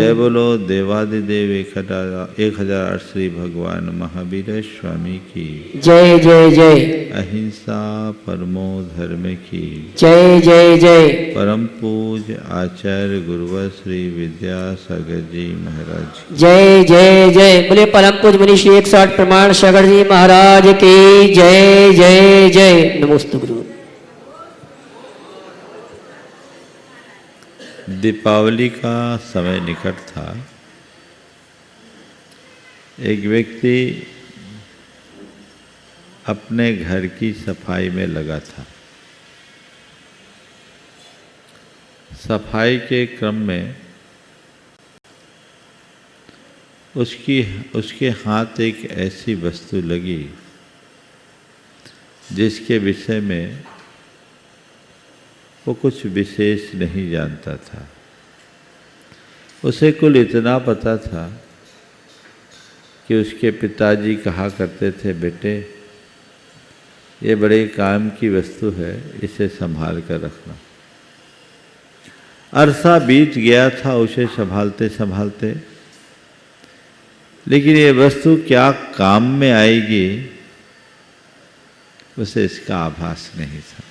जय बोलो देवादिदेव 1008 श्री भगवान महावीर स्वामी की जय जय जय। अहिंसा परमो धर्म की जय जय जय। परम पूज आचार्य गुरुवर श्री विद्यासागर जी महाराज जय जय जय। बोले परम पूज मनीषी 160 प्रमाण सागर जी महाराज की जय जय जय। नमोस्तु गुरु। दीपावली का समय निकट था। एक व्यक्ति अपने घर की सफाई में लगा था। सफाई के क्रम में उसके हाथ एक ऐसी वस्तु लगी जिसके विषय में वो कुछ विशेष नहीं जानता था। उसे कुल इतना पता था कि उसके पिताजी कहा करते थे, बेटे ये बड़े काम की वस्तु है, इसे संभाल कर रखना। अरसा बीत गया था उसे संभालते संभालते, लेकिन ये वस्तु क्या काम में आएगी उसे इसका आभास नहीं था।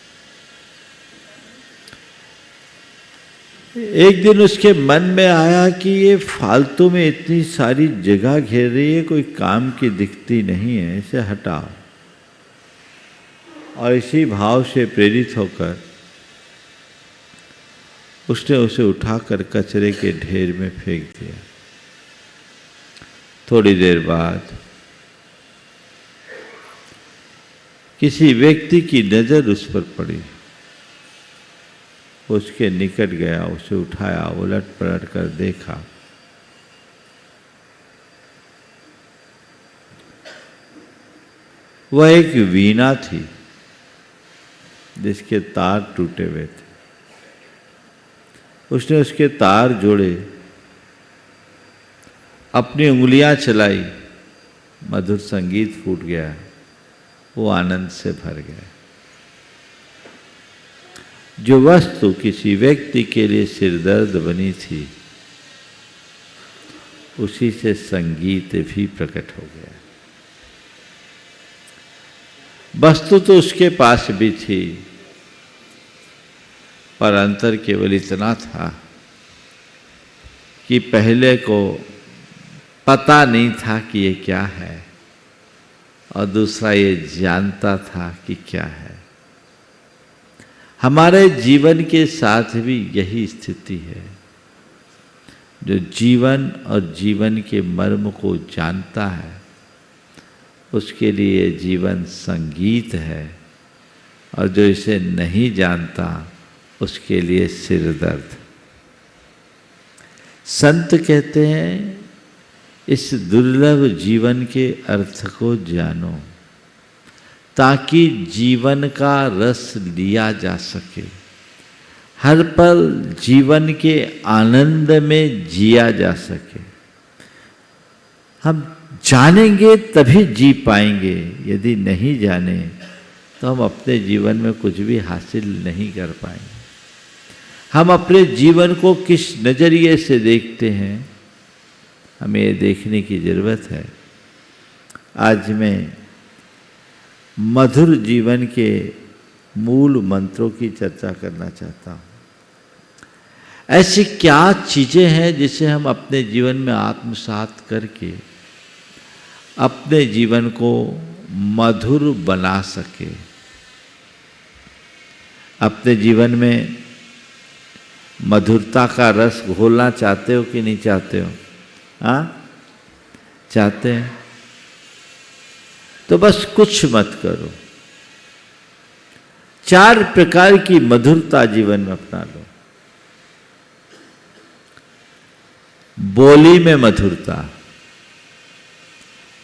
एक दिन उसके मन में आया कि ये फालतू में इतनी सारी जगह घेर रही है, कोई काम की दिखती नहीं है, इसे हटाओ। और इसी भाव से प्रेरित होकर उसने उसे उठाकर कचरे के ढेर में फेंक दिया। थोड़ी देर बाद किसी व्यक्ति की नजर उस पर पड़ी। उसके निकट गया, उसे उठाया, उलट पलट कर देखा। वह एक वीणा थी जिसके तार टूटे हुए थे। उसने उसके तार जोड़े, अपनी उंगलियां चलाई, मधुर संगीत फूट गया। वो आनंद से भर गया। जो वस्तु किसी व्यक्ति के लिए सिरदर्द बनी थी, उसी से संगीत भी प्रकट हो गया। वस्तु तो उसके पास भी थी, पर अंतर केवल इतना था कि पहले को पता नहीं था कि ये क्या है, और दूसरा ये जानता था कि क्या है। हमारे जीवन के साथ भी यही स्थिति है। जो जीवन और जीवन के मर्म को जानता है, उसके लिए जीवन संगीत है, और जो इसे नहीं जानता उसके लिए सिरदर्द। संत कहते हैं, इस दुर्लभ जीवन के अर्थ को जानो, ताकि जीवन का रस लिया जा सके, हर पल जीवन के आनंद में जिया जा सके। हम जानेंगे तभी जी पाएंगे, यदि नहीं जाने तो हम अपने जीवन में कुछ भी हासिल नहीं कर पाएंगे। हम अपने जीवन को किस नज़रिए से देखते हैं, हमें ये देखने की ज़रूरत है। आज मैं मधुर जीवन के मूल मंत्रों की चर्चा करना चाहता हूँ। ऐसी क्या चीज़ें हैं जिसे हम अपने जीवन में आत्मसात करके अपने जीवन को मधुर बना सके। अपने जीवन में मधुरता का रस घोलना चाहते हो कि नहीं चाहते हो? हाँ, चाहते हैं तो बस कुछ मत करो। 4 प्रकार की मधुरता जीवन में अपना लो। बोली में मधुरता,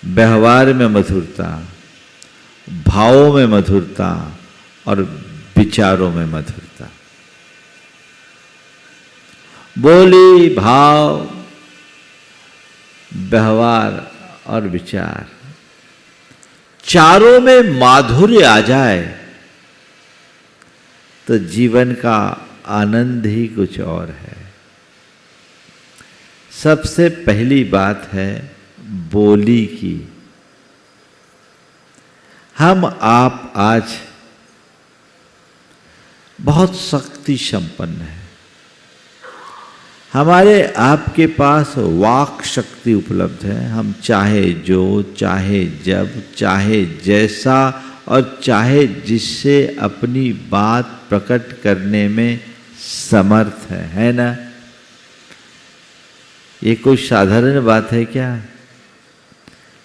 व्यवहार में मधुरता, भावों में मधुरता और विचारों में मधुरता। बोली, भाव, व्यवहार और विचार, चारों में माधुर्य आ जाए तो जीवन का आनंद ही कुछ और है। सबसे पहली बात है बोली की। हम आप आज बहुत शक्ति संपन्न है। हमारे आपके पास वाक शक्ति उपलब्ध है। हम चाहे जो, चाहे जब, चाहे जैसा और चाहे जिससे अपनी बात प्रकट करने में समर्थ है ना? ये कोई साधारण बात है क्या?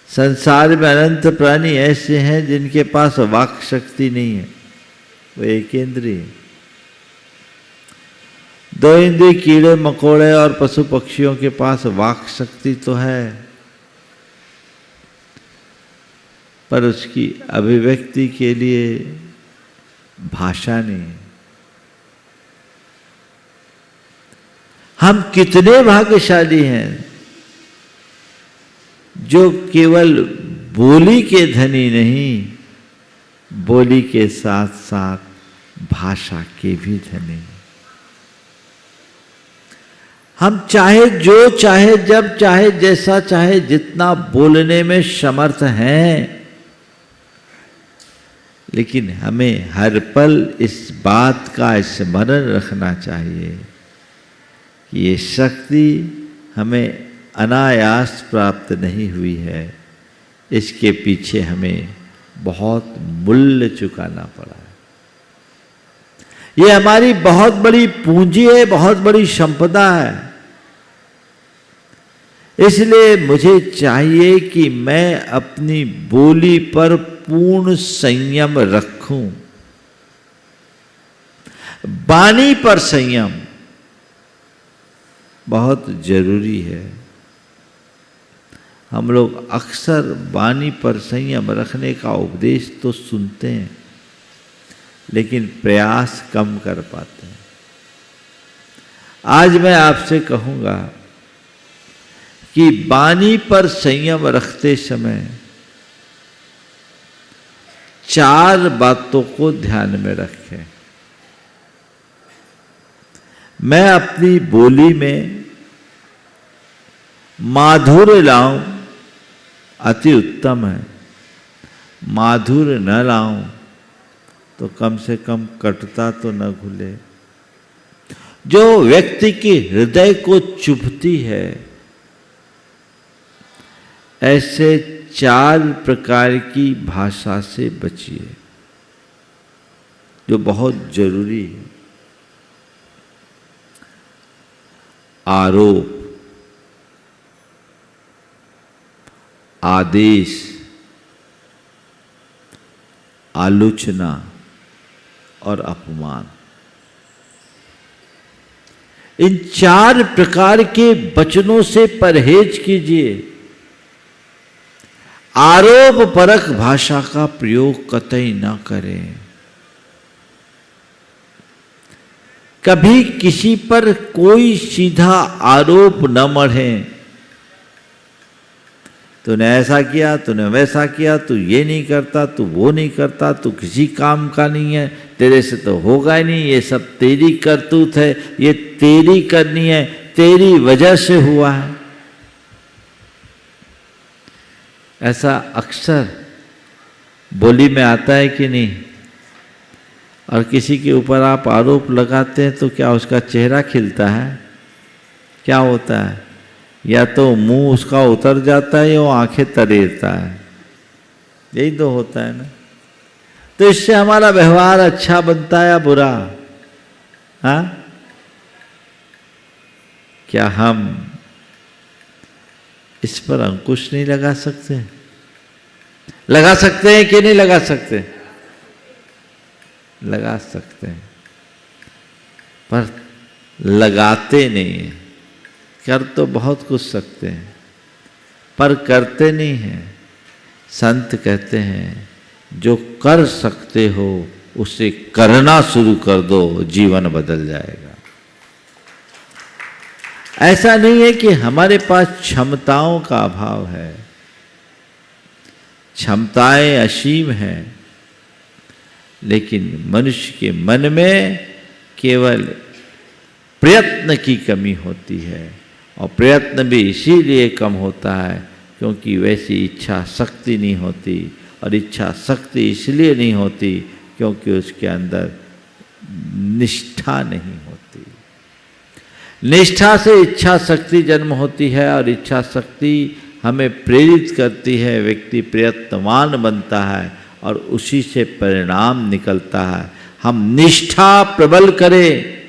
संसार में अनंत प्राणी ऐसे हैं जिनके पास वाक शक्ति नहीं है, वो एक इंद्रिय। दो इंद्रिय कीड़े मकोड़े और पशु पक्षियों के पास वाक शक्ति तो है, पर उसकी अभिव्यक्ति के लिए भाषा नहीं है। हम कितने भाग्यशाली हैं जो केवल बोली के धनी नहीं, बोली के साथ साथ भाषा के भी धनी। हम चाहे जो, चाहे जब, चाहे जैसा, चाहे जितना बोलने में समर्थ हैं, लेकिन हमें हर पल इस बात का स्मरण रखना चाहिए कि ये शक्ति हमें अनायास प्राप्त नहीं हुई है, इसके पीछे हमें बहुत मूल्य चुकाना पड़ा है। ये हमारी बहुत बड़ी पूंजी है, बहुत बड़ी संपदा है। इसलिए मुझे चाहिए कि मैं अपनी बोली पर पूर्ण संयम रखूं। वाणी पर संयम बहुत जरूरी है। हम लोग अक्सर वाणी पर संयम रखने का उपदेश तो सुनते हैं, लेकिन प्रयास कम कर पाते हैं। आज मैं आपसे कहूंगा कि वाणी पर संयम रखते समय 4 बातों को ध्यान में रखें। मैं अपनी बोली में माधुर्य लाऊं, अति उत्तम है। माधुर्य न लाऊं तो कम से कम कटुता तो न घुले। जो व्यक्ति के हृदय को चुभती है, ऐसे 4 प्रकार की भाषा से बचिए, जो बहुत जरूरी है। आरोप, आदेश, आलोचना और अपमान। इन 4 प्रकार के वचनों से परहेज कीजिए। आरोप परक भाषा का प्रयोग कतई न करें। कभी किसी पर कोई सीधा आरोप न मढ़ें। तूने ऐसा किया, तूने वैसा किया, तू ये नहीं करता, तू वो नहीं करता, तू किसी काम का नहीं है, तेरे से तो होगा ही नहीं, ये सब तेरी करतूत है, ये तेरी करनी है, तेरी वजह से हुआ है। ऐसा अक्सर बोली में आता है कि नहीं? और किसी के ऊपर आप आरोप लगाते हैं तो क्या उसका चेहरा खिलता है? क्या होता है? या तो मुंह उसका उतर जाता है या वो आंखें तरेरता है। यही तो होता है ना। तो इससे हमारा व्यवहार अच्छा बनता है या बुरा? हाँ, क्या हम इस पर अंकुश नहीं लगा सकते? लगा सकते हैं कि नहीं लगा सकते? लगा सकते हैं, पर लगाते नहीं हैं। कर तो बहुत कुछ सकते हैं, पर करते नहीं हैं। संत कहते हैं जो कर सकते हो उसे करना शुरू कर दो, जीवन बदल जाएगा। ऐसा नहीं है कि हमारे पास क्षमताओं का अभाव है। क्षमताएं असीम हैं, लेकिन मनुष्य के मन में केवल प्रयत्न की कमी होती है। और प्रयत्न भी इसीलिए कम होता है क्योंकि वैसी इच्छा शक्ति नहीं होती, और इच्छा शक्ति इसलिए नहीं होती क्योंकि उसके अंदर निष्ठा नहीं होती। निष्ठा से इच्छा शक्ति जन्म होती है और इच्छा शक्ति हमें प्रेरित करती है, व्यक्ति प्रयत्नवान बनता है और उसी से परिणाम निकलता है। हम निष्ठा प्रबल करें,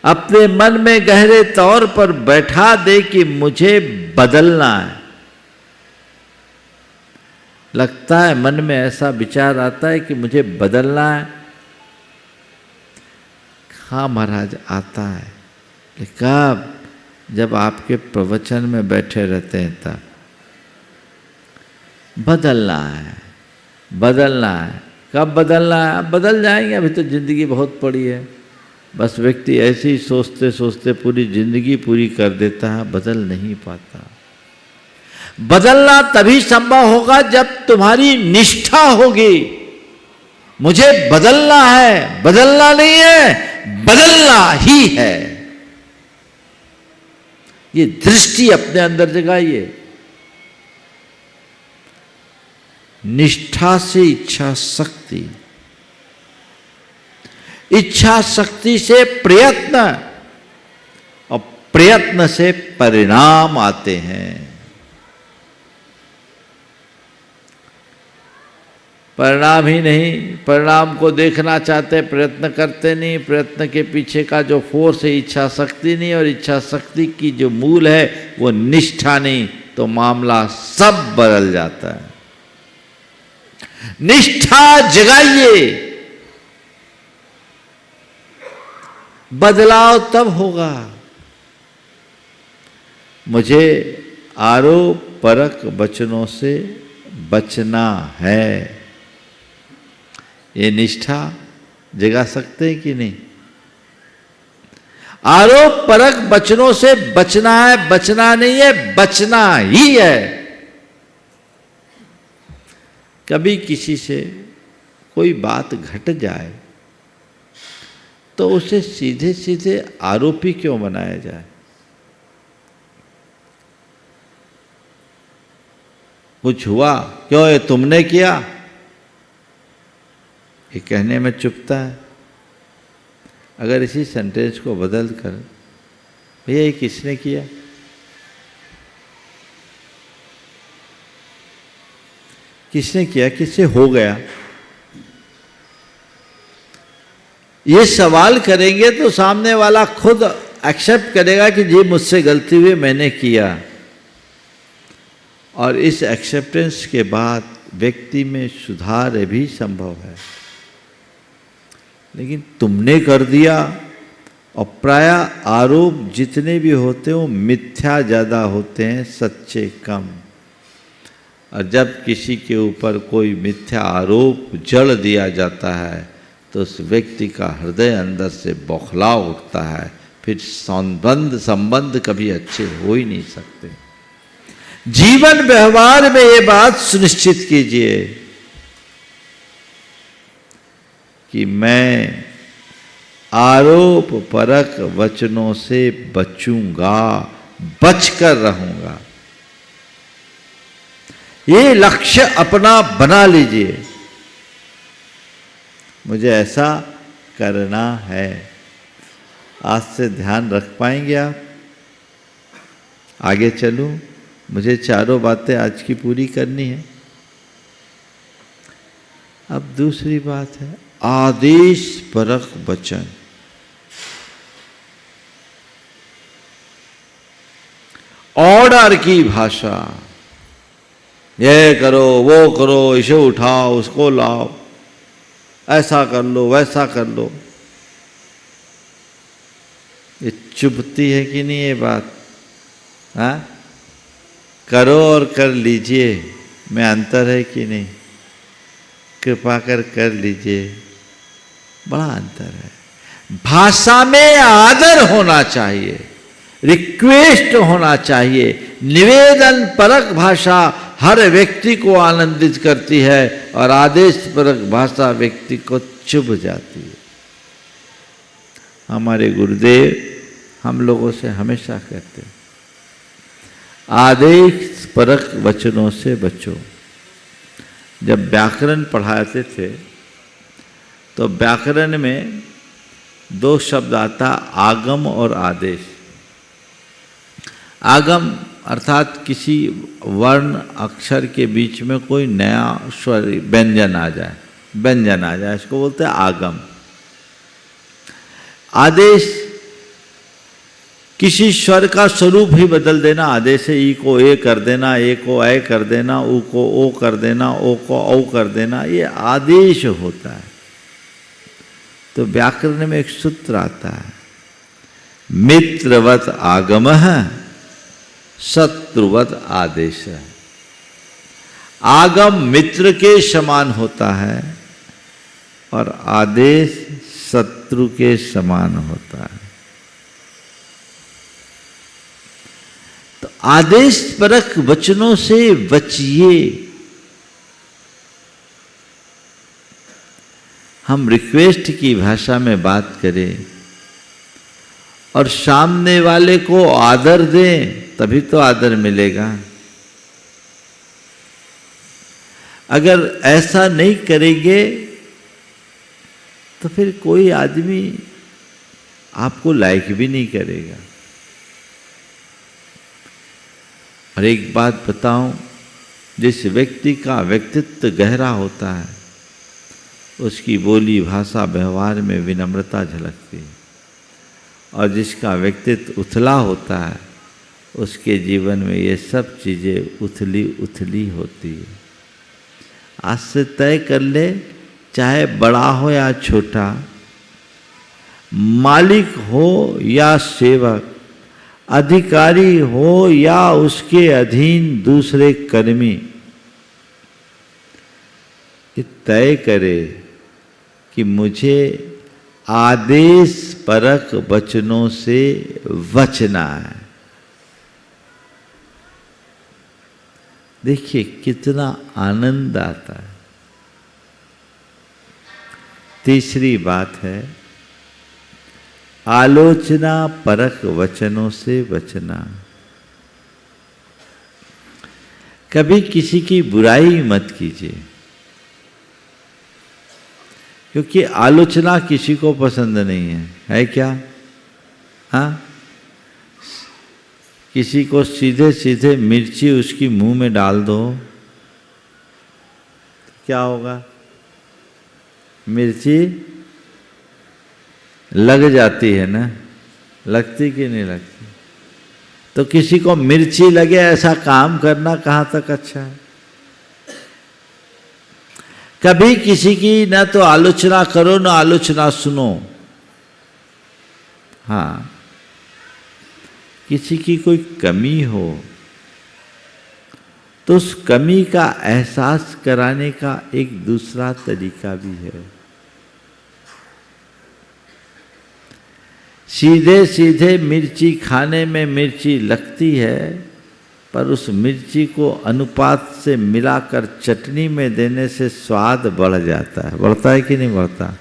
अपने मन में गहरे तौर पर बैठा दे कि मुझे बदलना है। लगता है मन में ऐसा विचार आता है कि मुझे बदलना है। हाँ महाराज आता है, लेकिन जब आपके प्रवचन में बैठे रहते हैं तब बदलना है, बदलना है। कब बदलना है? अब बदल जाएंगे, अभी तो जिंदगी बहुत पड़ी है। बस व्यक्ति ऐसे ही सोचते सोचते पूरी जिंदगी पूरी कर देता है, बदल नहीं पाता। बदलना तभी संभव होगा जब तुम्हारी निष्ठा होगी। मुझे बदलना है, बदलना नहीं है, बदलना ही है। ये दृष्टि अपने अंदर जगाइए। निष्ठा से इच्छा शक्ति, इच्छा शक्ति से प्रयत्न, और प्रयत्न से परिणाम आते हैं। परिणाम ही नहीं, परिणाम को देखना चाहते, प्रयत्न करते नहीं। प्रयत्न के पीछे का जो फोर्स है इच्छा शक्ति नहीं, और इच्छा शक्ति की जो मूल है वो निष्ठा नहीं, तो मामला सब बदल जाता है। निष्ठा जगाइए, बदलाव तब होगा। मुझे आरोप परक वचनों से बचना है, ये निष्ठा जगा सकते हैं कि नहीं? आरोप परक वचनों से बचना है, बचना नहीं है, बचना ही है। कभी किसी से कोई बात घट जाए तो उसे सीधे सीधे आरोपी क्यों बनाया जाए? कुछ हुआ, क्यों ये तुमने किया, ये कहने में चुपता है। अगर इसी सेंटेंस को बदल कर, भैया ये किसने किया, किसने किया, किससे हो गया, ये सवाल करेंगे तो सामने वाला खुद एक्सेप्ट करेगा कि जी मुझसे गलती हुई, मैंने किया। और इस एक्सेप्टेंस के बाद व्यक्ति में सुधार भी संभव है। लेकिन तुमने कर दिया, और प्राय आरोप जितने भी होते हैं वो मिथ्या ज़्यादा होते हैं, सच्चे कम। और जब किसी के ऊपर कोई मिथ्या आरोप जड़ दिया जाता है तो उस व्यक्ति का हृदय अंदर से बौखला उठता है, फिर संबंध कभी अच्छे हो ही नहीं सकते। जीवन व्यवहार में ये बात सुनिश्चित कीजिए कि मैं आरोप परक वचनों से बचूंगा, बचकर रहूंगा। ये लक्ष्य अपना बना लीजिए, मुझे ऐसा करना है। आज से ध्यान रख पाएंगे आप? आगे चलूं, मुझे चारों बातें आज की पूरी करनी है। अब दूसरी बात है आदेश परक वचन। ऑर्डर की भाषा, ये करो, वो करो, इसे उठाओ, उसको लाओ, ऐसा कर लो, वैसा कर लो। ये चुभती है कि नहीं ये बात? हाँ, करो और कर लीजिए में अंतर है कि नहीं? कृपा कर लीजिए, बड़ा अंतर है। भाषा में आदर होना चाहिए, रिक्वेस्ट होना चाहिए। निवेदन परक भाषा हर व्यक्ति को आनंदित करती है और आदेश परक भाषा व्यक्ति को चुभ जाती है। हमारे गुरुदेव हम लोगों से हमेशा कहते हैं, आदेश परक वचनों से बचो। जब व्याकरण पढ़ाते थे तो व्याकरण में दो शब्द आता, आगम और आदेश। आगम अर्थात किसी वर्ण अक्षर के बीच में कोई नया स्वर व्यंजन आ जाए, इसको बोलते हैं आगम। आदेश किसी स्वर का स्वरूप ही बदल देना, आदेश है। ई को ए कर देना, ए को ऐ कर देना, उ को ओ कर देना, ओ को औ कर देना, ये आदेश होता है। तो व्याकरण में एक सूत्र आता है, मित्रवत आगमः शत्रुवत आदेश। आगम मित्र के समान होता है और आदेश शत्रु के समान होता है। तो आदेश परक वचनों से बचिए। हम रिक्वेस्ट की भाषा में बात करें और सामने वाले को आदर दें, तभी तो आदर मिलेगा। अगर ऐसा नहीं करेंगे तो फिर कोई आदमी आपको लाइक भी नहीं करेगा। और एक बात बताऊं, जिस व्यक्ति का व्यक्तित्व गहरा होता है उसकी बोली भाषा व्यवहार में विनम्रता झलकती है, और जिसका व्यक्तित्व उथला होता है उसके जीवन में ये सब चीज़ें उथली उथली होती है। आज से तय कर ले, चाहे बड़ा हो या छोटा, मालिक हो या सेवक, अधिकारी हो या उसके अधीन दूसरे कर्मी, ये तय करे कि मुझे आदेश परक वचनों से बचना है। देखिए कितना आनंद आता है। तीसरी बात है, आलोचना परक वचनों से बचना। कभी किसी की बुराई मत कीजिए, क्योंकि आलोचना किसी को पसंद नहीं है क्या? हाँ, किसी को सीधे सीधे मिर्ची उसकी मुंह में डाल दो, क्या होगा? मिर्ची लग जाती है ना, लगती कि नहीं लगती? तो किसी को मिर्ची लगे ऐसा काम करना कहाँ तक अच्छा है? कभी किसी की ना तो आलोचना करो ना आलोचना सुनो। हाँ, किसी की कोई कमी हो तो उस कमी का एहसास कराने का एक दूसरा तरीका भी है। सीधे सीधे मिर्ची खाने में मिर्ची लगती है, पर उस मिर्ची को अनुपात से मिलाकर चटनी में देने से स्वाद बढ़ जाता है। बढ़ता है कि नहीं बढ़ता?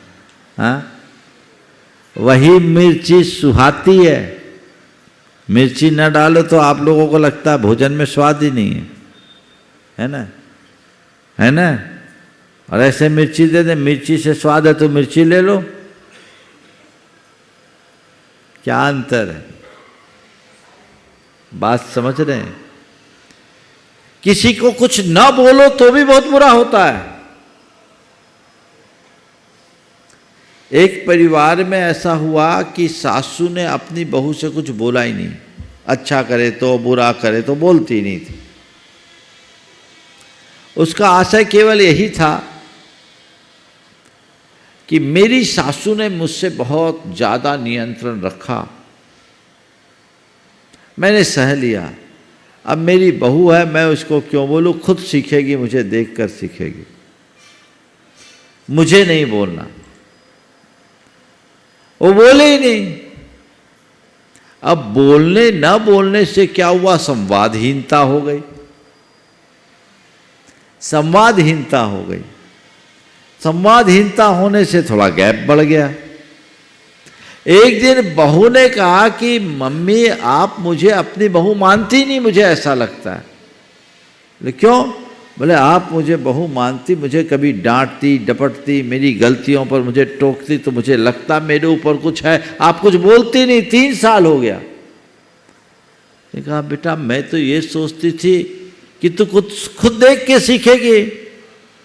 हाँ, वही मिर्ची सुहाती है। मिर्ची न डालो तो आप लोगों को लगता है भोजन में स्वाद ही नहीं है ना? है ना? और ऐसे मिर्ची दे दे, मिर्ची से स्वाद है तो मिर्ची ले लो। क्या अंतर है? बात समझ रहे हैं? किसी को कुछ ना बोलो तो भी बहुत बुरा होता है। एक परिवार में ऐसा हुआ कि सासू ने अपनी बहू से कुछ बोला ही नहीं, अच्छा करे तो बुरा करे तो बोलती ही नहीं थी। उसका आशय केवल यही था कि मेरी सासू ने मुझसे बहुत ज़्यादा नियंत्रण रखा, मैंने सह लिया, अब मेरी बहू है, मैं उसको क्यों बोलूं? खुद सीखेगी, मुझे देखकर सीखेगी, मुझे नहीं बोलना। वो बोले ही नहीं। अब बोलने न बोलने से क्या हुआ? संवादहीनता हो गई। संवादहीनता हो गई। संवादहीनता होने से थोड़ा गैप बढ़ गया। एक दिन बहू ने कहा कि मम्मी आप मुझे अपनी बहू मानती नहीं, मुझे ऐसा लगता है। बोले क्यों? बोले आप मुझे बहू मानती, मुझे कभी डांटती डपटती, मेरी गलतियों पर मुझे टोकती, तो मुझे लगता मेरे ऊपर कुछ है, आप कुछ बोलती नहीं। 3 साल हो गया। कहा बेटा मैं तो ये सोचती थी कि तू खुद देख के सीखेगी,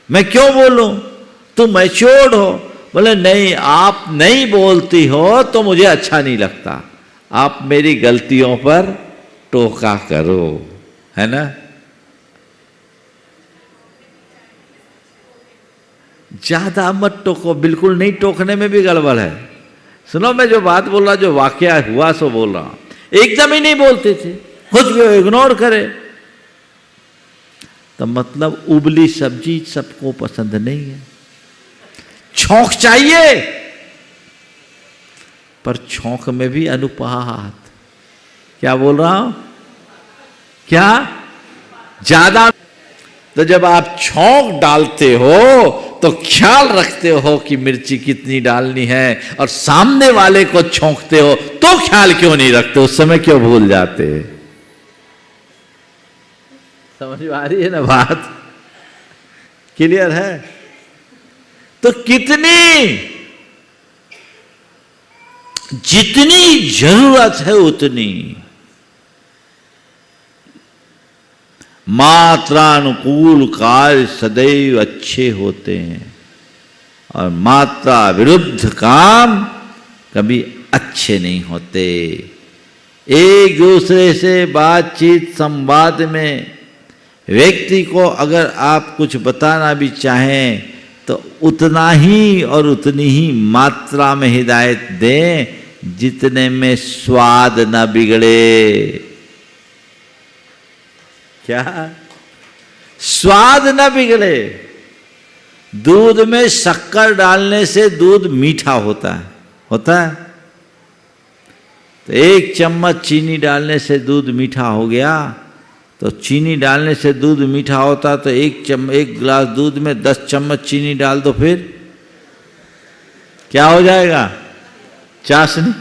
मैं क्यों बोलूं, तू मैच्योर्ड हो। बोले नहीं, आप नहीं बोलती हो तो मुझे अच्छा नहीं लगता, आप मेरी गलतियों पर टोका करो, है ना। ज्यादा मत टोको, बिल्कुल नहीं, टोकने में भी गड़बड़ है। सुनो मैं जो बात बोल रहा, जो वाकया हुआ सो बोल रहा हूं। एकदम ही नहीं बोलते थे, कुछ भी इग्नोर करे, तो मतलब उबली सब्जी सबको पसंद नहीं है। छौंक चाहिए, पर छौंक में भी अनुपात। क्या बोल रहा हूं? क्या ज्यादा? तो जब आप छौंक डालते हो तो ख्याल रखते हो कि मिर्ची कितनी डालनी है, और सामने वाले को छौंकते हो तो ख्याल क्यों नहीं रखते, उस समय क्यों भूल जाते? समझ में आ रही है ना बात? क्लियर है? तो जितनी जरूरत है उतनी मात्रानुकूल कार्य सदैव अच्छे होते हैं, और मात्रा विरुद्ध काम कभी अच्छे नहीं होते। एक दूसरे से बातचीत संवाद में व्यक्ति को अगर आप कुछ बताना भी चाहें तो उतना ही और उतनी ही मात्रा में हिदायत दें जितने में स्वाद न बिगड़े। क्या? स्वाद न बिगड़े। दूध में शक्कर डालने से दूध मीठा होता है। तो 1 चम्मच चीनी डालने से दूध मीठा हो गया, तो चीनी डालने से दूध मीठा होता, तो 1 गिलास दूध में 10 चम्मच चीनी डाल दो, फिर क्या हो जाएगा? चाशनी।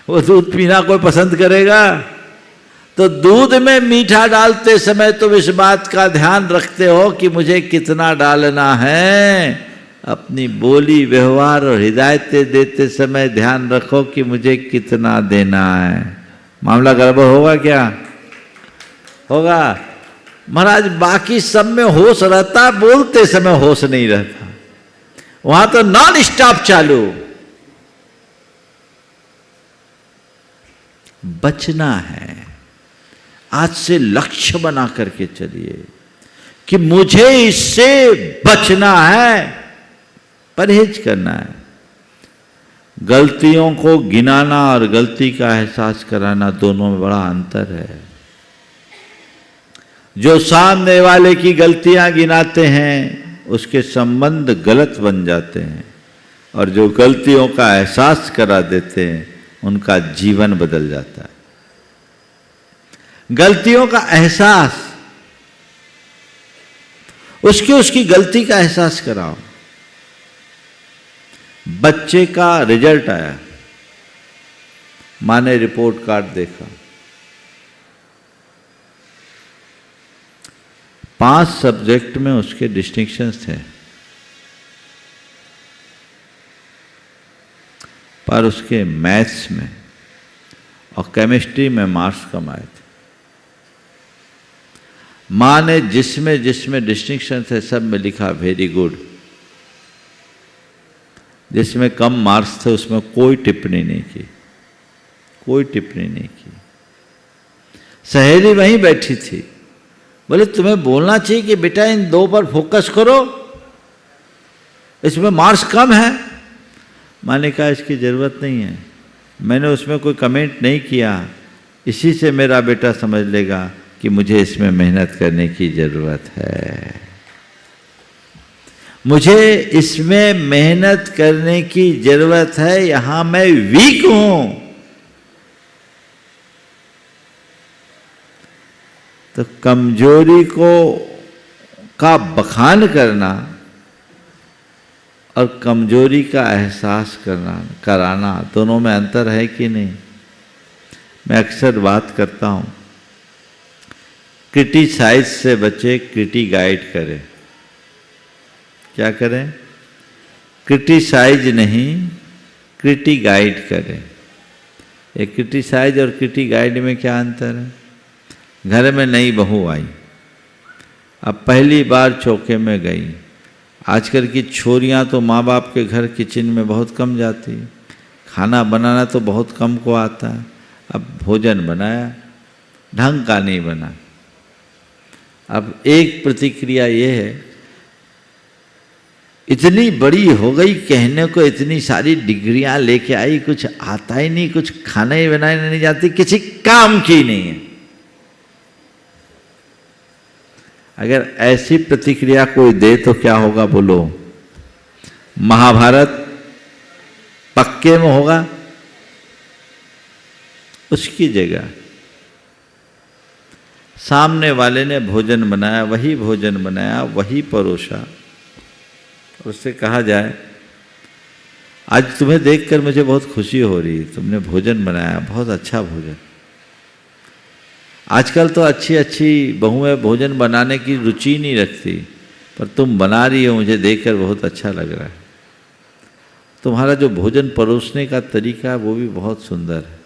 वो दूध पीना कोई पसंद करेगा? तो दूध में मीठा डालते समय तुम इस बात का ध्यान रखते हो कि मुझे कितना डालना है। अपनी बोली व्यवहार और हिदायतें देते समय ध्यान रखो कि मुझे कितना देना है। मामला गड़बड़ होगा क्या? होगा। महाराज बाकी सब में होश रहता, बोलते समय होश नहीं रहता, वहां तो नॉन स्टॉप चालू। बचना है। आज से लक्ष्य बना करके चलिए कि मुझे इससे बचना है, परहेज करना है। गलतियों को गिनाना और गलती का एहसास कराना, दोनों में बड़ा अंतर है। जो सामने वाले की गलतियां गिनाते हैं उसके संबंध गलत बन जाते हैं, और जो गलतियों का एहसास करा देते हैं उनका जीवन बदल जाता है। गलतियों का एहसास, उसकी गलती का एहसास कराओ। बच्चे का रिजल्ट आया, माँ ने रिपोर्ट कार्ड देखा, 5 सब्जेक्ट में उसके डिस्टिंक्शंस थे, पर उसके मैथ्स में और केमिस्ट्री में मार्क्स कम आए थे। माँ ने जिसमें डिस्टिंक्शन थे सब में लिखा वेरी गुड, जिसमें कम मार्क्स थे उसमें कोई टिप्पणी नहीं की। सहेली वहीं बैठी थी, बोले तुम्हें बोलना चाहिए कि बेटा इन 2 पर फोकस करो, इसमें मार्क्स कम है। माँ ने कहा इसकी ज़रूरत नहीं है, मैंने उसमें कोई कमेंट नहीं किया, इसी से मेरा बेटा समझ लेगा कि मुझे इसमें मेहनत करने की ज़रूरत है, मुझे इसमें मेहनत करने की ज़रूरत है, यहां मैं वीक हूं। तो कमजोरी का बखान करना और कमजोरी का एहसास कराना दोनों में अंतर है कि नहीं? मैं अक्सर बात करता हूँ, क्रिटिसाइज से बचे, क्रिटिगाइड करें। क्या करें? क्रिटिसाइज नहीं, क्रिटिगाइड करें। एक क्रिटिसाइज और क्रिटिगाइड में क्या अंतर है? घर में नई बहू आई, अब पहली बार चौके में गई। आजकल की छोरियां तो माँ बाप के घर किचन में बहुत कम जाती, खाना बनाना तो बहुत कम को आता है। अब भोजन बनाया, ढंग का नहीं बना। अब एक प्रतिक्रिया ये है, इतनी बड़ी हो गई, कहने को इतनी सारी डिग्रियां लेके आई, कुछ आता ही नहीं, कुछ खाना ही बनाने नहीं जाती, किसी काम की नहीं है। अगर ऐसी प्रतिक्रिया कोई दे तो क्या होगा बोलो? महाभारत पक्के में होगा। उसकी जगह सामने वाले ने भोजन बनाया, वही भोजन बनाया, वही परोसा, उससे कहा जाए, आज तुम्हें देखकर मुझे बहुत खुशी हो रही है, तुमने भोजन बनाया, बहुत अच्छा भोजन। आजकल तो अच्छी अच्छी बहुएं भोजन बनाने की रुचि नहीं रखती, पर तुम बना रही हो, मुझे देखकर बहुत अच्छा लग रहा है। तुम्हारा जो भोजन परोसने का तरीका है वो भी बहुत सुंदर है।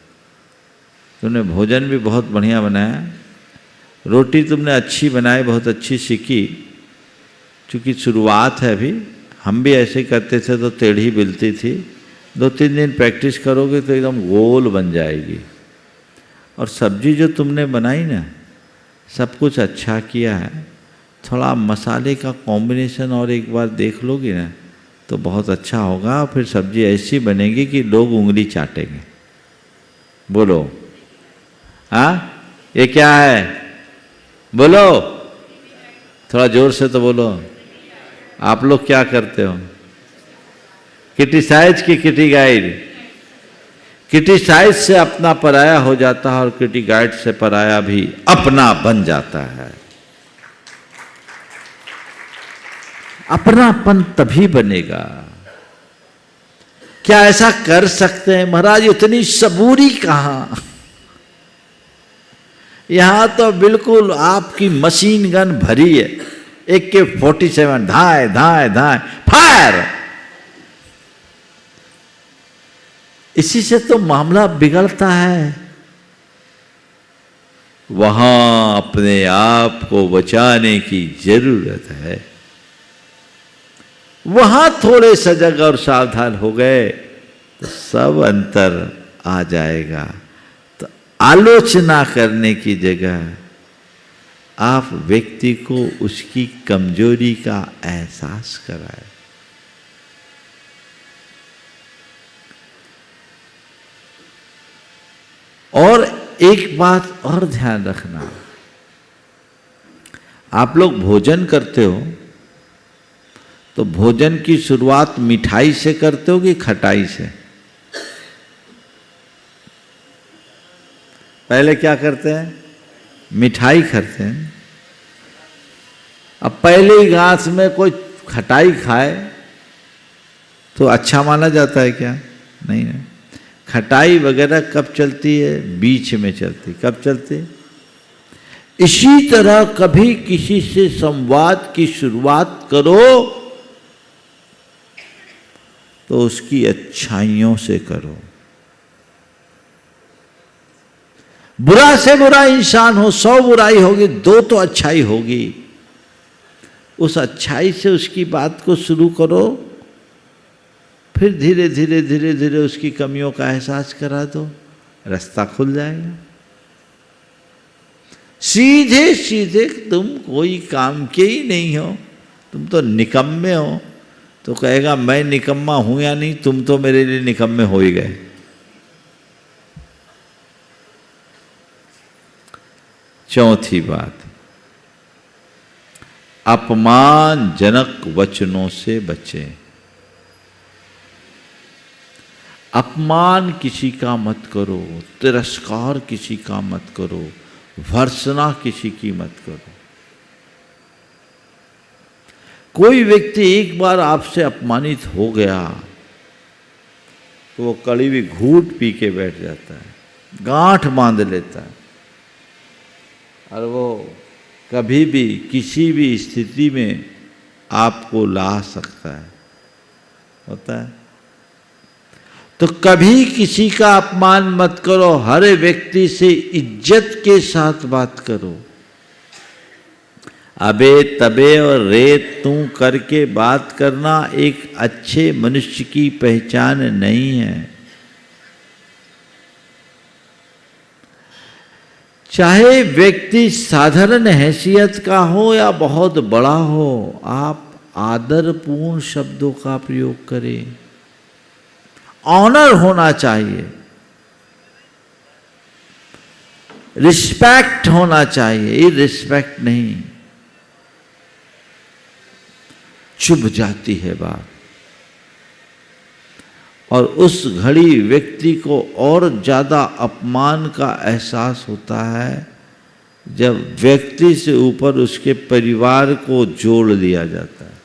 तुमने भोजन भी बहुत बढ़िया बनाया, रोटी तुमने अच्छी बनाई, बहुत अच्छी सीखी। चूँकि शुरुआत है अभी, हम भी ऐसे करते थे तो टेढ़ी बिलती थी। 2-3 दिन प्रैक्टिस करोगे तो एकदम गोल बन जाएगी। और सब्जी जो तुमने बनाई ना, सब कुछ अच्छा किया है। थोड़ा मसाले का कॉम्बिनेशन और एक बार देख लोगे ना तो बहुत अच्छा होगा। फिर सब्जी ऐसी बनेगी कि लोग उंगली चाटेंगे। बोलो, हाँ ये क्या है? बोलो, थोड़ा जोर से तो बोलो। आप लोग क्या करते हो? क्रिटिसाइज की क्रिटिगाइड? क्रिटिसाइज से अपना पराया हो जाता है और क्रिटिगाइड से पराया भी अपना बन जाता है। अपनापन तभी बनेगा। क्या ऐसा कर सकते हैं? महाराज इतनी सबूरी कहां? यहां तो बिल्कुल आपकी मशीन गन भरी है, AK-47 धाए धाए धाए फायर। इसी से तो मामला बिगड़ता है। वहां अपने आप को बचाने की जरूरत है। वहां थोड़े सजग और सावधान हो गए तो सब अंतर आ जाएगा। तो आलोचना करने की जगह आप व्यक्ति को उसकी कमजोरी का एहसास कराएं। और एक बात और ध्यान रखना, आप लोग भोजन करते हो तो भोजन की शुरुआत मिठाई से करते हो कि खटाई से? पहले क्या करते हैं? मिठाई करते हैं। अब पहले ही घास में कोई खटाई खाए तो अच्छा माना जाता है क्या? नहीं है। खटाई वगैरह कब चलती है? बीच में चलती। कब चलती है? इसी तरह कभी किसी से संवाद की शुरुआत करो तो उसकी अच्छाइयों से करो। बुरा से बुरा इंसान हो, 100 बुराई होगी, 2 तो अच्छाई होगी। उस अच्छाई से उसकी बात को शुरू करो, फिर धीरे धीरे धीरे धीरे उसकी कमियों का एहसास करा दो, रास्ता खुल जाएगा। सीधे सीधे तुम कोई काम के ही नहीं हो, तुम तो निकम्मे हो, तो कहेगा मैं निकम्मा हूं या नहीं, तुम तो मेरे लिए निकम्मे हो ही गए। चौथी बात, अपमानजनक वचनों से बचें। अपमान किसी का मत करो, तिरस्कार किसी का मत करो, भर्त्सना किसी की मत करो। कोई व्यक्ति एक बार आपसे अपमानित हो गया तो वो कड़ी हुई घूंट पी के बैठ जाता है, गांठ बांध लेता है, और वो कभी भी किसी भी स्थिति में आपको ला सकता है, होता है। तो कभी किसी का अपमान मत करो, हर व्यक्ति से इज्जत के साथ बात करो। अबे तबे और रे तू करके बात करना एक अच्छे मनुष्य की पहचान नहीं है। चाहे व्यक्ति साधारण हैसियत का हो या बहुत बड़ा हो, आप आदरपूर्ण शब्दों का प्रयोग करें। ऑनर होना चाहिए, रिस्पेक्ट होना चाहिए, ये रिस्पेक्ट नहीं। चुभ जाती है बात, और उस घड़ी व्यक्ति को और ज्यादा अपमान का एहसास होता है जब व्यक्ति से ऊपर उसके परिवार को जोड़ लिया जाता है।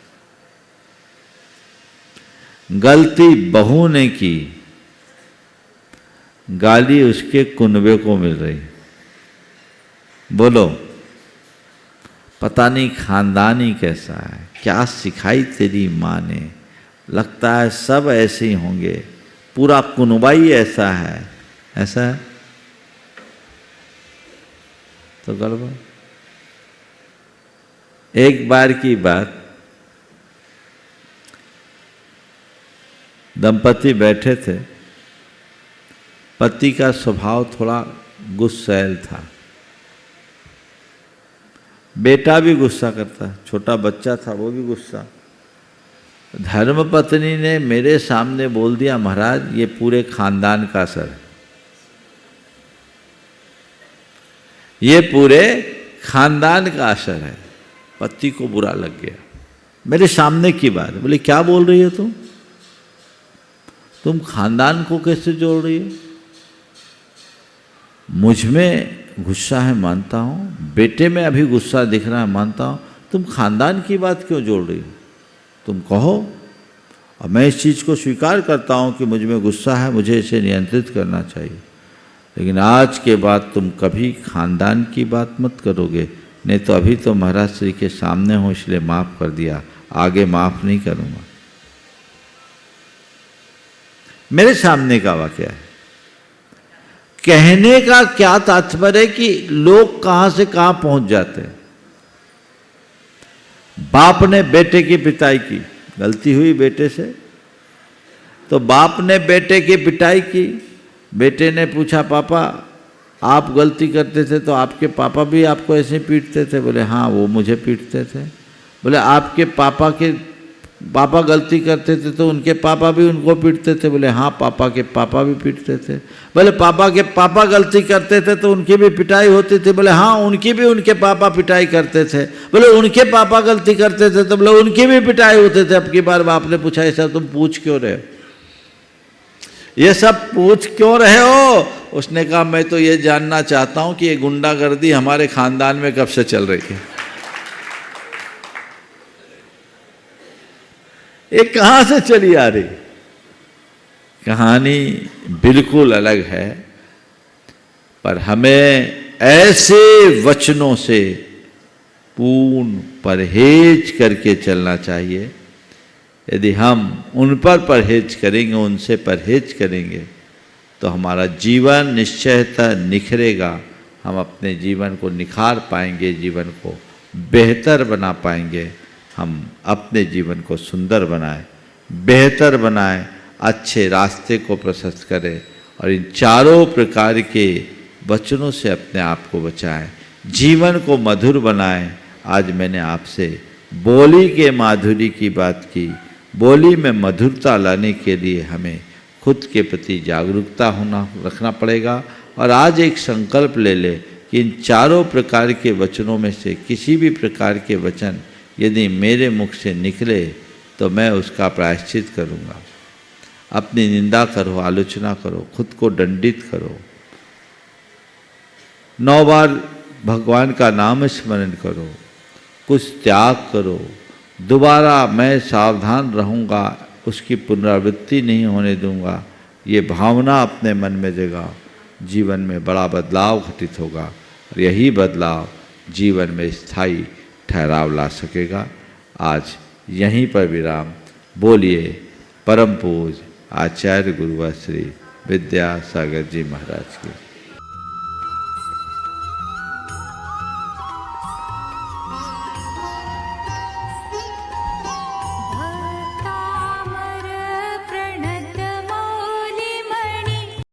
गलती बहू ने की, गाली उसके कुनबे को मिल रही। बोलो, पता नहीं खानदान ही कैसा है, क्या सिखाई तेरी माँ ने, लगता है सब ऐसे ही होंगे, पूरा कुनबा ही ऐसा है, ऐसा है तो गड़बड़। एक बार की बात, दंपति बैठे थे, पति का स्वभाव थोड़ा गुस्सैल था, बेटा भी गुस्सा करता, छोटा बच्चा था वो भी गुस्सा। धर्मपत्नी ने मेरे सामने बोल दिया, महाराज ये पूरे खानदान का असर है, ये पूरे खानदान का असर है। पति को बुरा लग गया, मेरे सामने की बात। बोले क्या बोल रही हो तुम खानदान को कैसे जोड़ रही हो? मुझ में गुस्सा है मानता हूँ, बेटे में अभी गुस्सा दिख रहा है मानता हूँ, तुम खानदान की बात क्यों जोड़ रही हो? तुम कहो, और मैं इस चीज़ को स्वीकार करता हूँ कि मुझ में गुस्सा है, मुझे इसे नियंत्रित करना चाहिए, लेकिन आज के बाद तुम कभी खानदान की बात मत करोगे, नहीं तो अभी तो महाराज श्री के सामने हो इसलिए माफ़ कर दिया, आगे माफ़ नहीं करूँगा। मेरे सामने का वाकया है। कहने का क्या तात्पर्य है कि लोग कहां से कहां पहुंच जाते हैं। बाप ने बेटे की पिटाई की, गलती हुई बेटे से, तो बाप ने बेटे की पिटाई की। बेटे ने पूछा, पापा आप गलती करते थे तो आपके पापा भी आपको ऐसे पीटते थे? बोले हाँ वो मुझे पीटते थे। बोले आपके पापा गलती करते थे तो उनके पापा भी उनको पीटते थे? बोले हाँ पापा के पापा भी पीटते थे। बोले पापा के पापा गलती करते थे तो उनकी भी पिटाई होती थी? बोले हाँ उनकी भी उनके पापा पिटाई करते थे। बोले उनके पापा गलती करते थे तो बोले उनकी भी पिटाई होते थे। अब की बार बाप ने पूछा, ये सब तुम पूछ क्यों रहे हो, ये सब पूछ क्यों रहे हो? उसने कहा मैं तो ये जानना चाहता हूं कि ये गुंडागर्दी हमारे खानदान में कब से चल रही है, ये कहां से चली आ रही। कहानी बिल्कुल अलग है, पर हमें ऐसे वचनों से पूर्ण परहेज करके चलना चाहिए। यदि हम उन पर परहेज करेंगे, उनसे परहेज करेंगे, तो हमारा जीवन निश्चयतः निखरेगा। हम अपने जीवन को निखार पाएंगे, जीवन को बेहतर बना पाएंगे। हम अपने जीवन को सुंदर बनाएं, बेहतर बनाएं, अच्छे रास्ते को प्रशस्त करें और इन चारों प्रकार के वचनों से अपने आप को बचाएं, जीवन को मधुर बनाएं। आज मैंने आपसे बोली के माधुरी की बात की। बोली में मधुरता लाने के लिए हमें खुद के प्रति जागरूकता रखना पड़ेगा। और आज एक संकल्प ले ले कि इन चारों प्रकार के वचनों में से किसी भी प्रकार के वचन यदि मेरे मुख से निकले तो मैं उसका प्रायश्चित करूँगा। अपनी निंदा करो, आलोचना करो, खुद को दंडित करो, 9 बार भगवान का नाम स्मरण करो, कुछ त्याग करो, दोबारा मैं सावधान रहूँगा, उसकी पुनरावृत्ति नहीं होने दूंगा, ये भावना अपने मन में जगाओ, जीवन में बड़ा बदलाव घटित होगा और यही बदलाव जीवन में स्थायी ठहराव ला सकेगा। आज यहीं पर विराम। बोलिए परम पूज्य आचार्य गुरुवर श्री विद्यासागर जी महाराज की।